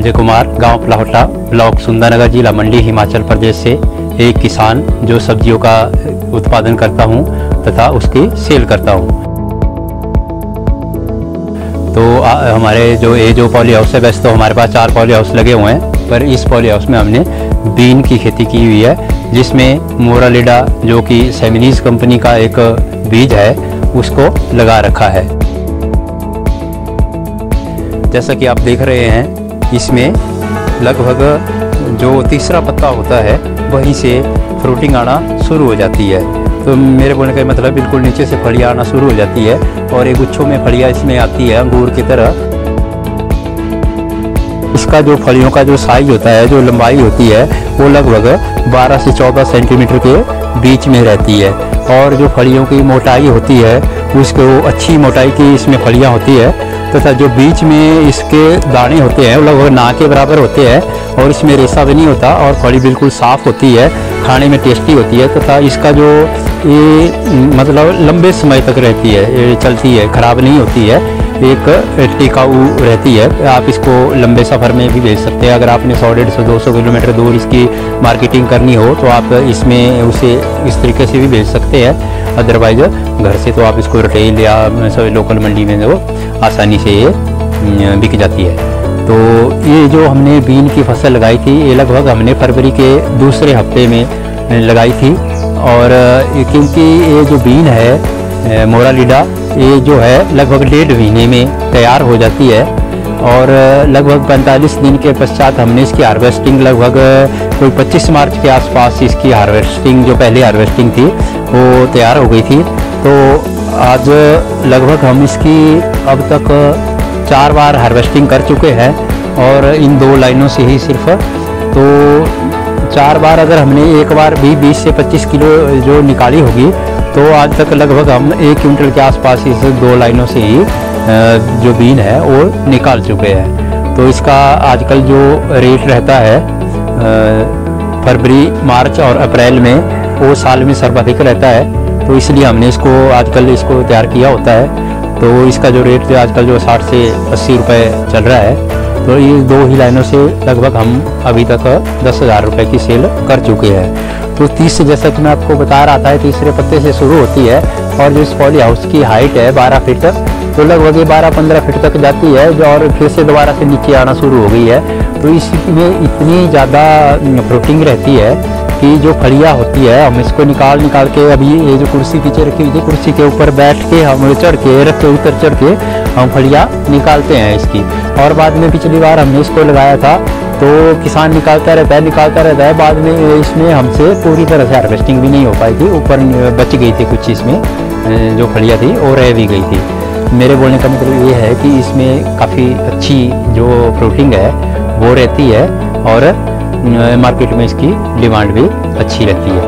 संजय कुमार, गांव पलाहोटा, ब्लॉक सुंदरनगर, जिला मंडी, हिमाचल प्रदेश से एक किसान जो सब्जियों का उत्पादन करता हूं तथा उसकी सेल करता हूं। तो हमारे जो पॉली हाउस है, वैसे तो हमारे पास 4 पॉली हाउस लगे हुए हैं, पर इस पॉली हाउस में हमने बीन की खेती की हुई है, जिसमें मोरालिडा जो कि सेमिनीज कंपनी का एक बीज है उसको लगा रखा है। जैसा कि आप देख रहे हैं, इसमें लगभग जो तीसरा पत्ता होता है वहीं से फ्रूटिंग आना शुरू हो जाती है। तो मेरे बोलने का मतलब बिल्कुल नीचे से फलियाँ आना शुरू हो जाती है और एक गुच्छों में फलियाँ इसमें आती है अंगूर की तरह। इसका जो फलियों का जो साइज होता है, जो लंबाई होती है, वो लगभग 12 से 14 सेंटीमीटर के बीच में रहती है। और जो फलियों की मोटाई होती है उसको अच्छी मोटाई की इसमें फलियाँ होती है, तथा जो बीच में इसके दाने होते हैं वो लगभग ना के बराबर होते हैं और इसमें रेशा भी नहीं होता और फली बिल्कुल साफ़ होती है, खाने में टेस्टी होती है, तथा इसका जो ये मतलब लंबे समय तक रहती है, ये चलती है, ख़राब नहीं होती है, एक टिकाऊ रहती है। आप इसको लंबे सफ़र में भी भेज सकते हैं। अगर आपने 100, 150, 200 किलोमीटर दूर इसकी मार्केटिंग करनी हो तो आप इसमें उसे इस तरीके से भी भेज सकते हैं। अदरवाइज़ घर से तो आप इसको रिटेल या लोकल मंडी में वो आसानी से ये बिक जाती है। तो ये जो हमने बीन की फसल लगाई थी, ये लगभग हमने फरवरी के दूसरे हफ्ते में लगाई थी। और क्योंकि ये जो बीन है मोरालिडा, ये जो है लगभग 1.5 महीने में तैयार हो जाती है और लगभग 45 दिन के पश्चात हमने इसकी हार्वेस्टिंग लगभग कोई 25 मार्च के आसपास इसकी हार्वेस्टिंग, जो पहले हार्वेस्टिंग थी, वो तैयार हो गई थी। तो आज लगभग हम इसकी अब तक 4 बार हार्वेस्टिंग कर चुके हैं और इन 2 लाइनों से ही सिर्फ। तो 4 बार अगर हमने एक बार भी 20 से 25 किलो जो निकाली होगी, तो आज तक लगभग हम 1 क्विंटल के आसपास इस 2 लाइनों से ही जो बीन है वो निकाल चुके हैं। तो इसका आजकल जो रेट रहता है फरवरी, मार्च और अप्रैल में, वो साल में सर्वाधिक रहता है। तो इसलिए हमने इसको आजकल इसको तैयार किया होता है। तो इसका जो रेट जो आजकल जो 60 से 80 रुपये चल रहा है, तो ये 2 ही लाइनों से लगभग हम अभी तक 10,000 रुपये की सेल कर चुके हैं। तो 30 से, जैसा कि मैं आपको बता रहा था, तीसरे पत्ते से शुरू होती है और जो इस पॉली हाउस की हाइट है 12 फीट, तो लगभग ये 12-15 फीट तक जाती है जो, और फिर से दोबारा से नीचे आना शुरू हो गई है। तो इसमें इतनी ज़्यादा फ्रूटिंग रहती है कि जो फलियाँ होती है, हम इसको निकाल के, अभी ये जो कुर्सी पीछे रखी हुई थी, कुर्सी के ऊपर बैठ के हम चढ़ के हम फलियाँ निकालते हैं इसकी। और बाद में पिछली बार हमने इसको लगाया था तो किसान निकालता रहता है। बाद में इसमें हमसे पूरी तरह से हार्वेस्टिंग भी नहीं हो पाई थी, ऊपर बच गई थी कुछ, इसमें जो फलियाँ थी वो रह भी गई थी। मेरे बोलने का मतलब ये है कि इसमें काफ़ी अच्छी जो फ्रूटिंग है वो रहती है और मार्केट में इसकी डिमांड भी अच्छी रहती है।